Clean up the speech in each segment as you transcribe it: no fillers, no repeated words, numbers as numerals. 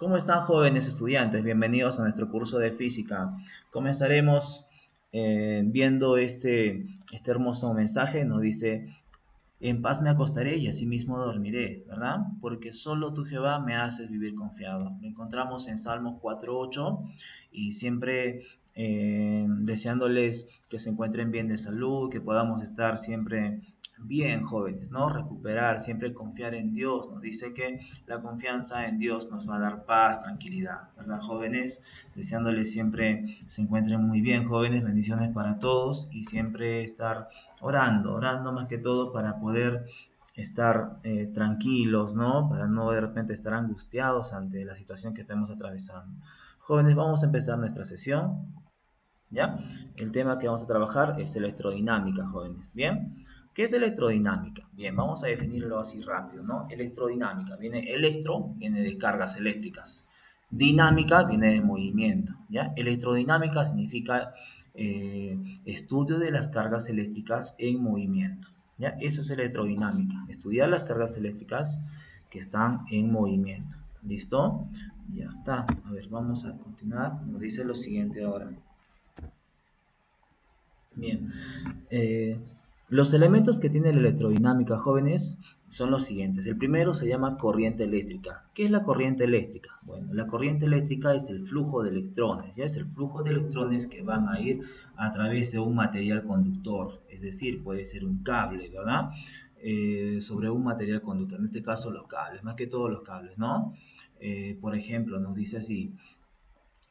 ¿Cómo están, jóvenes estudiantes? Bienvenidos a nuestro curso de física. Comenzaremos viendo este hermoso mensaje. Nos dice: en paz me acostaré y asimismo dormiré, ¿verdad? Porque solo tú, Jehová, me haces vivir confiado. Lo encontramos en Salmos 4:8 y siempre deseándoles que se encuentren bien de salud, que podamos estar siempre bien, jóvenes, ¿no? Recuperar, siempre confiar en Dios. Nos dice que la confianza en Dios nos va a dar paz, tranquilidad, ¿verdad, jóvenes? Deseándoles siempre se encuentren muy bien, jóvenes. Bendiciones para todos y siempre estar orando más que todo para poder estar tranquilos, ¿no? Para no de repente estar angustiados ante la situación que estemos atravesando. Jóvenes, vamos a empezar nuestra sesión, ¿ya? El tema que vamos a trabajar es electrodinámica, jóvenes, ¿bien? ¿Qué es electrodinámica? Bien, vamos a definirlo así rápido, ¿no? Electrodinámica, viene de cargas eléctricas. Dinámica viene de movimiento, ¿ya? Electrodinámica significa estudio de las cargas eléctricas en movimiento, ¿ya? Eso es electrodinámica, estudiar las cargas eléctricas que están en movimiento. ¿Listo? Ya está. A ver, vamos a continuar. Nos dice lo siguiente ahora. Bien, los elementos que tiene la electrodinámica, jóvenes, son los siguientes. El primero se llama corriente eléctrica. ¿Qué es la corriente eléctrica? Bueno, la corriente eléctrica es el flujo de electrones, ya es el flujo de electrones que van a ir a través de un material conductor, es decir, puede ser un cable, ¿verdad? Sobre un material conductor, en este caso los cables, más que todos los cables, ¿no? Por ejemplo, nos dice así: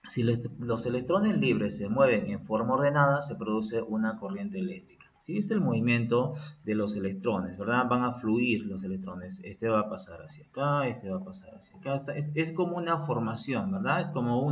si los electrones libres se mueven en forma ordenada, se produce una corriente eléctrica. ¿Sí? Es el movimiento de los electrones, ¿verdad? Van a fluir los electrones. Este va a pasar hacia acá, este va a pasar hacia acá. Es como una formación, ¿verdad? Es como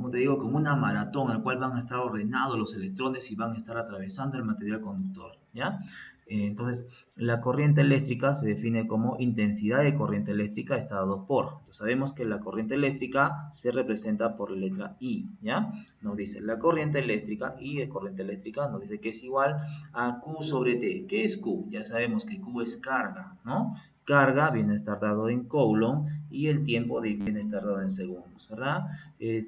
te digo, como una maratón en la cual van a estar ordenados los electrones y van a estar atravesando el material conductor, ¿ya? Entonces, la corriente eléctrica se define como intensidad de corriente eléctrica estado por. Entonces, sabemos que la corriente eléctrica se representa por la letra I, ¿ya? Nos dice la corriente eléctrica, I de corriente eléctrica, nos dice que es igual a Q sobre T. ¿Qué es Q? Ya sabemos que Q es carga, ¿no? Carga viene a estar dado en coulomb y el tiempo viene a estar dado en segundos, ¿verdad?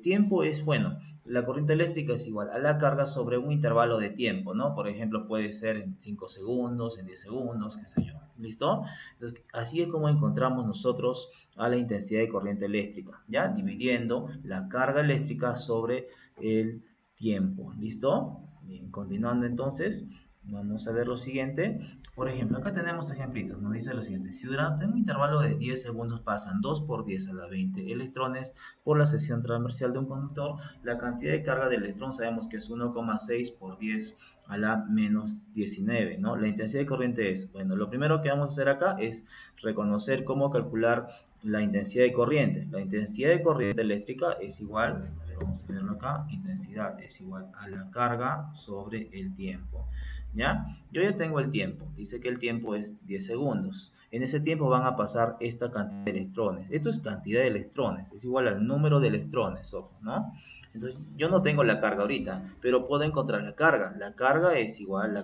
Tiempo es, bueno, la corriente eléctrica es igual a la carga sobre un intervalo de tiempo, ¿no? Por ejemplo, puede ser en 5 segundos, en 10 segundos, qué sé yo. ¿Listo? Entonces, así es como encontramos nosotros a la intensidad de corriente eléctrica, ¿ya? Dividiendo la carga eléctrica sobre el tiempo. ¿Listo? Bien, continuando entonces, vamos a ver lo siguiente. Por ejemplo, acá tenemos ejemplitos. Nos dice lo siguiente: si durante un intervalo de 10 segundos pasan 2 por 10 a la 20 electrones por la sección transversal de un conductor, la cantidad de carga del electrón sabemos que es 1,6 por 10 a la menos 19, ¿no? La intensidad de corriente es, bueno, lo primero que vamos a hacer acá es reconocer cómo calcular la intensidad de corriente. La intensidad de corriente eléctrica es igual, a ver, vamos a verlo acá, intensidad es igual a la carga sobre el tiempo, ¿ya? Yo ya tengo el tiempo, dice que el tiempo es 10 segundos. En ese tiempo van a pasar esta cantidad de electrones. Esto es cantidad de electrones, es igual al número de electrones, ojo, ¿no? Entonces, yo no tengo la carga ahorita, pero puedo encontrar la carga. La carga es igual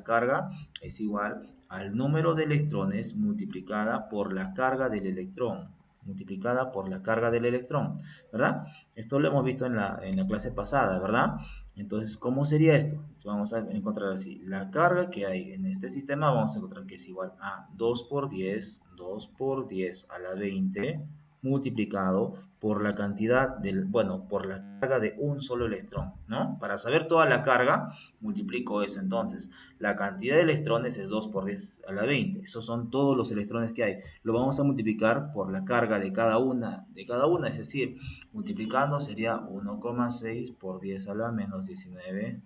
al número de electrones multiplicada por la carga del electrón, ¿verdad? Esto lo hemos visto en la clase pasada, ¿verdad? Entonces, ¿cómo sería esto? Vamos a encontrar así: la carga que hay en este sistema, vamos a encontrar que es igual a 2 por 10 a la 20 multiplicado por la cantidad por la carga de un solo electrón, ¿no? Para saber toda la carga, multiplico eso. Entonces, la cantidad de electrones es 2 por 10 a la 20. Esos son todos los electrones que hay. Lo vamos a multiplicar por la carga de cada una, es decir, multiplicando sería 1,6 por 10 a la menos 19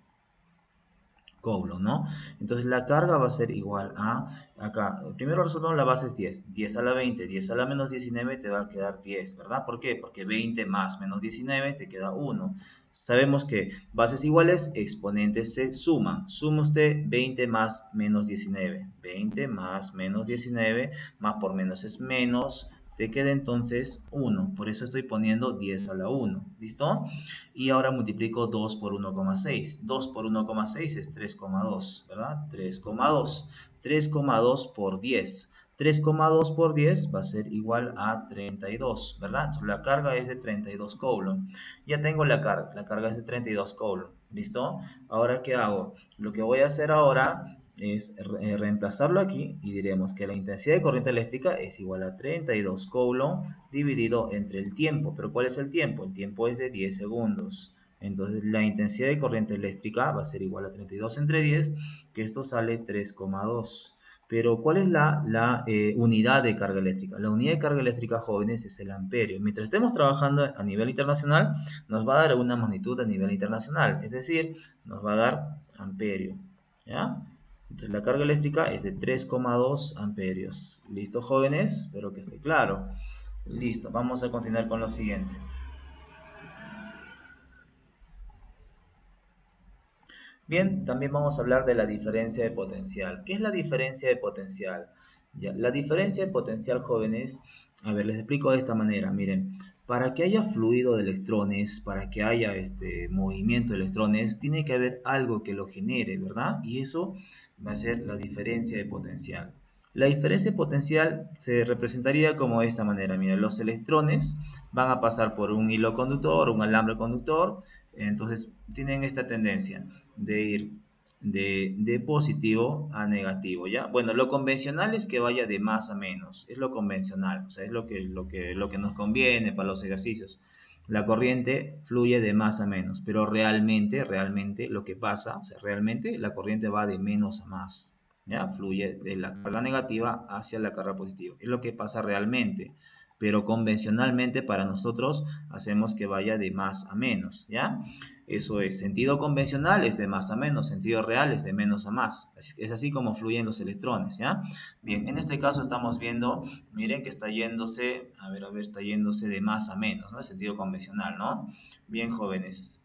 coulomb, ¿no? Entonces la carga va a ser igual a, acá, primero resolvemos la base es 10, 10 a la 20, 10 a la menos 19 te va a quedar 10, ¿verdad? ¿Por qué? Porque 20 más menos 19 te queda 1. Sabemos que bases iguales, exponentes se suman. Suma usted 20 más menos 19. 20 más menos 19, más por menos es menos, te queda entonces 1. Por eso estoy poniendo 10 a la 1. ¿Listo? Y ahora multiplico 2 por 1,6. 2 por 1,6 es 3,2, ¿verdad? 3,2. 3,2 por 10. 3,2 por 10 va a ser igual a 32, ¿verdad? Entonces, la carga es de 32 coulomb. Ya tengo la carga es de 32 coulomb, ¿listo? Ahora, ¿qué hago? Lo que voy a hacer ahora es reemplazarlo aquí y diremos que la intensidad de corriente eléctrica es igual a 32 coulomb dividido entre el tiempo. ¿Pero cuál es el tiempo? El tiempo es de 10 segundos. Entonces la intensidad de corriente eléctrica va a ser igual a 32 entre 10, que esto sale 3,2. Pero ¿cuál es la unidad de carga eléctrica? La unidad de carga eléctrica, jóvenes, es el amperio. Mientras estemos trabajando a nivel internacional, nos va a dar una magnitud a nivel internacional, es decir, nos va a dar amperio, ¿ya? Entonces la carga eléctrica es de 3,2 amperios. ¿Listo, jóvenes? Espero que esté claro. Listo, vamos a continuar con lo siguiente. Bien, también vamos a hablar de la diferencia de potencial. ¿Qué es la diferencia de potencial? Ya, la diferencia de potencial, jóvenes, a ver, les explico de esta manera. Miren, para que haya fluido de electrones, para que haya este movimiento de electrones, tiene que haber algo que lo genere, ¿verdad? Y eso va a ser la diferencia de potencial. La diferencia de potencial se representaría como de esta manera. Miren, los electrones van a pasar por un hilo conductor, un alambre conductor, entonces tienen esta tendencia de ir de positivo a negativo, ¿ya? Bueno, lo convencional es que vaya de más a menos, es lo convencional, o sea, es lo que nos conviene para los ejercicios. La corriente fluye de más a menos, pero realmente lo que pasa, o sea, realmente la corriente va de menos a más, ¿ya? Fluye de la carga negativa hacia la carga positiva, es lo que pasa realmente, pero convencionalmente para nosotros hacemos que vaya de más a menos, ¿ya? Eso es, sentido convencional es de más a menos, sentido real es de menos a más. Es así como fluyen los electrones, ¿ya? Bien, en este caso estamos viendo, miren que está yéndose, a ver, está yéndose de más a menos, ¿no? El sentido convencional, ¿no? Bien, jóvenes.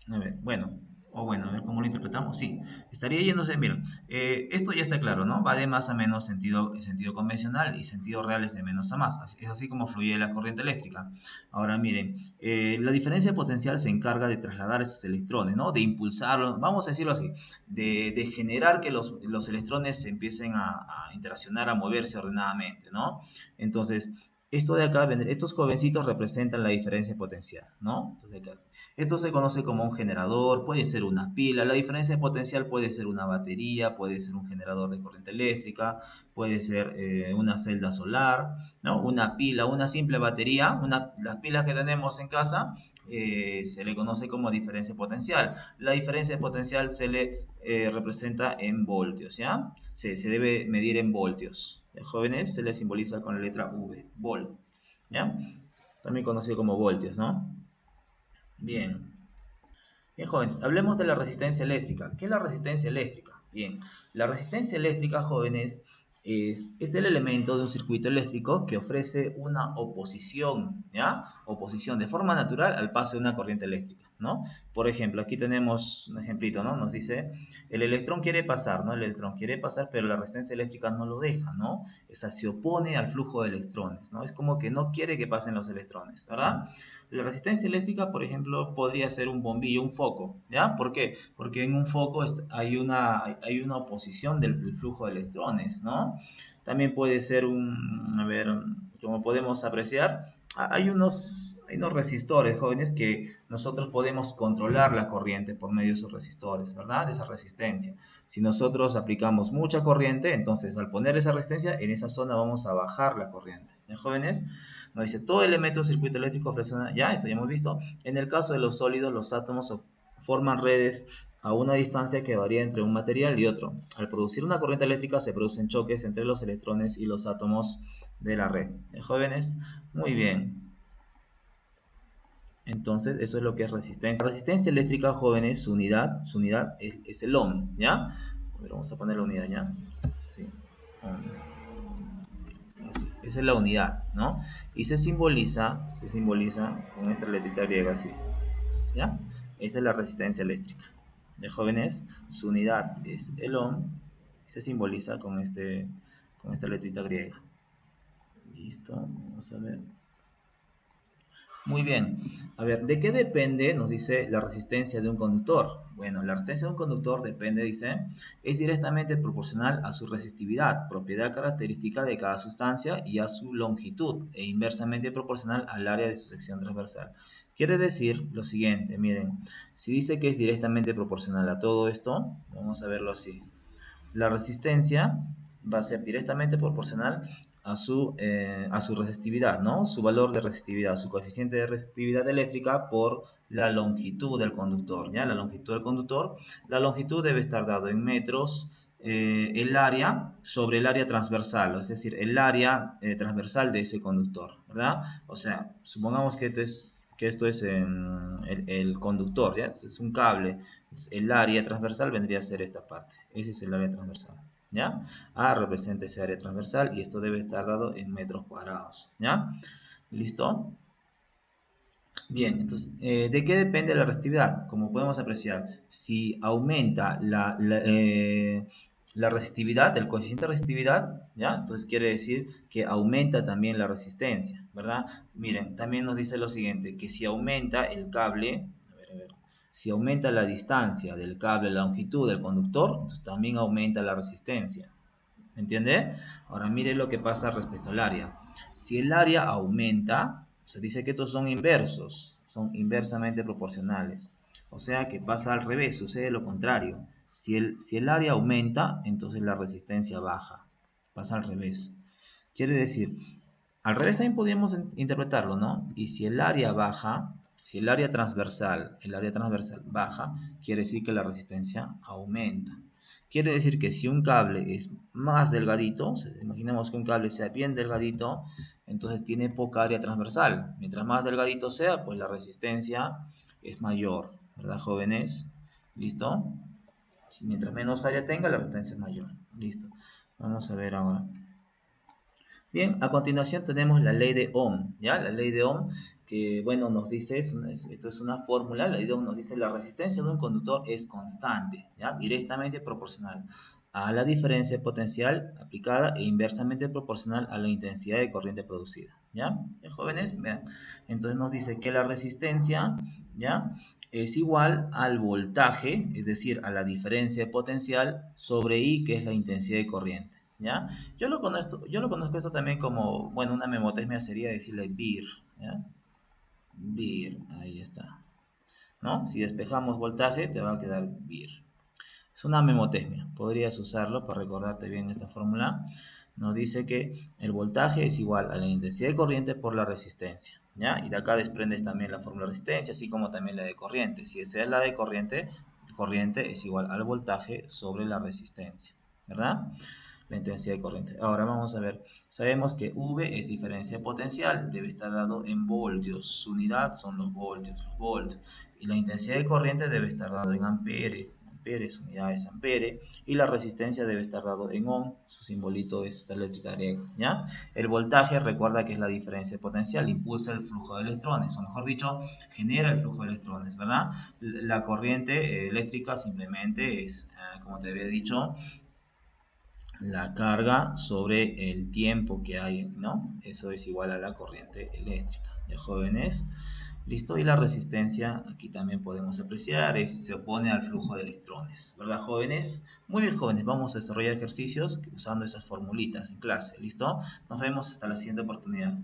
A ver, bueno, a ver cómo lo interpretamos. Sí, estaría yéndose, miren, esto ya está claro, ¿no? Va de más a menos sentido convencional y sentido real es de menos a más. Es así como fluye la corriente eléctrica. Ahora, miren, la diferencia de potencial se encarga de trasladar esos electrones, ¿no? De impulsarlos, vamos a decirlo así, de generar que los electrones se empiecen a interaccionar, a moverse ordenadamente, ¿no? Entonces, esto de acá, estos jovencitos representan la diferencia potencial, ¿no? Entonces, esto se conoce como un generador, puede ser una pila. La diferencia potencial puede ser una batería, puede ser un generador de corriente eléctrica, puede ser una celda solar, ¿no? Una pila, una simple batería. Las pilas que tenemos en casa se le conoce como diferencia potencial. La diferencia potencial se le representa en voltios, ¿ya? Se debe medir en voltios. Jóvenes, se le simboliza con la letra V, volt, ¿ya? También conocido como voltios, ¿no? Bien. Bien, jóvenes, hablemos de la resistencia eléctrica. ¿Qué es la resistencia eléctrica? Bien, la resistencia eléctrica, jóvenes, es el elemento de un circuito eléctrico que ofrece una oposición, ¿ya? Oposición de forma natural al paso de una corriente eléctrica, ¿no? Por ejemplo, aquí tenemos un ejemplito, ¿no? Nos dice, el electrón quiere pasar, ¿no? El electrón quiere pasar, pero la resistencia eléctrica no lo deja, ¿no? Esa se opone al flujo de electrones, ¿no? Es como que no quiere que pasen los electrones, ¿verdad? La resistencia eléctrica, por ejemplo, podría ser un bombillo, un foco, ¿ya? ¿Por qué? Porque en un foco hay una oposición del flujo de electrones, ¿no? También puede ser a ver, como podemos apreciar, hay unos resistores, jóvenes, que nosotros podemos controlar la corriente por medio de esos resistores, ¿verdad? De esa resistencia. Si nosotros aplicamos mucha corriente, entonces al poner esa resistencia, en esa zona vamos a bajar la corriente, ¿ya, jóvenes? Nos dice, todo elemento de un circuito eléctrico ofrece ya, esto ya hemos visto. En el caso de los sólidos, los átomos forman redes a una distancia que varía entre un material y otro. Al producir una corriente eléctrica se producen choques entre los electrones y los átomos de la red. ¿Jóvenes? Muy bien. Entonces, eso es lo que es resistencia. La resistencia eléctrica, jóvenes, su unidad es el ohm, ¿ya? A ver, vamos a poner la unidad, ¿ya? Sí, ohm. Esa es la unidad, ¿no? Y se simboliza con esta letrita griega así, ¿ya? Esa es la resistencia eléctrica. De jóvenes, su unidad es el ohm y se simboliza con esta letrita griega. Listo, vamos a ver. Muy bien. A ver, ¿de qué depende? Nos dice la resistencia de un conductor. Bueno, la resistencia de un conductor depende, dice, es directamente proporcional a su resistividad, propiedad característica de cada sustancia, y a su longitud, e inversamente proporcional al área de su sección transversal. Quiere decir lo siguiente, miren, si dice que es directamente proporcional a todo esto, vamos a verlo así. La resistencia va a ser directamente proporcional a su resistividad, ¿no? Su valor de resistividad, su coeficiente de resistividad eléctrica por la longitud del conductor, ¿ya? La longitud del conductor, la longitud debe estar dado en metros, el área sobre el área transversal, es decir, el área transversal de ese conductor, ¿verdad? O sea, supongamos que esto es el conductor, ¿ya? Es un cable, el área transversal vendría a ser esta parte, ese es el área transversal, ¿ya? A representa ese área transversal y esto debe estar dado en metros cuadrados, ¿ya? ¿Listo? Bien, entonces, ¿de qué depende la resistividad? Como podemos apreciar, si aumenta la resistividad, el coeficiente de resistividad, ¿ya? Entonces quiere decir que aumenta también la resistencia, ¿verdad? Miren, también nos dice lo siguiente, que si aumenta el cable, a ver, si aumenta la distancia del cable, la longitud del conductor, entonces también aumenta la resistencia, ¿me entiende? Ahora mire lo que pasa respecto al área. Si el área aumenta, se dice que estos son inversos, son inversamente proporcionales. O sea que pasa al revés, sucede lo contrario. Si el área aumenta, entonces la resistencia baja. Pasa al revés. Quiere decir, al revés también podríamos interpretarlo, ¿no? Y si el área baja, si el área transversal baja, quiere decir que la resistencia aumenta. Quiere decir que si un cable es más delgadito, imaginemos que un cable sea bien delgadito, entonces tiene poca área transversal. Mientras más delgadito sea, pues la resistencia es mayor, ¿verdad, jóvenes? ¿Listo? Mientras menos área tenga, la resistencia es mayor. Listo. Vamos a ver ahora. Bien, a continuación tenemos la ley de Ohm, ¿ya? La ley de Ohm que, bueno, nos dice, esto es una fórmula, la ley de Ohm nos dice la resistencia de un conductor es constante, ¿ya? Directamente proporcional a la diferencia potencial aplicada e inversamente proporcional a la intensidad de corriente producida, ¿ya? Jóvenes, vean, entonces nos dice que la resistencia, ¿ya? Es igual al voltaje, es decir, a la diferencia potencial sobre I, que es la intensidad de corriente, ¿ya? Yo lo conozco esto también como, bueno, una memotecnia sería decirle vir, ¿ya? Vir, ahí está, ¿no? Si despejamos voltaje, te va a quedar vir. Es una memotecnia, podrías usarlo para recordarte bien esta fórmula. Nos dice que el voltaje es igual a la intensidad de corriente por la resistencia, ¿ya? Y de acá desprendes también la fórmula de resistencia, así como también la de corriente. Si esa es la de corriente, corriente es igual al voltaje sobre la resistencia, ¿verdad? La intensidad de corriente. Ahora vamos a ver, sabemos que V es diferencia potencial, debe estar dado en voltios, su unidad son los voltios, los volts, y la intensidad de corriente debe estar dado en ampere, ampere, su unidad es ampere, y la resistencia debe estar dado en ohm, su simbolito es esta letrita griega, ¿ya? El voltaje, recuerda que es la diferencia potencial, impulsa el flujo de electrones, o mejor dicho, genera el flujo de electrones, ¿verdad? La corriente eléctrica simplemente es, como te había dicho, la carga sobre el tiempo que hay, ¿no? Eso es igual a la corriente eléctrica. ¿Ya, jóvenes? ¿Listo? Y la resistencia, aquí también podemos apreciar, se opone al flujo de electrones, ¿verdad, jóvenes? Muy bien, jóvenes, vamos a desarrollar ejercicios usando esas formulitas en clase, ¿listo? Nos vemos hasta la siguiente oportunidad.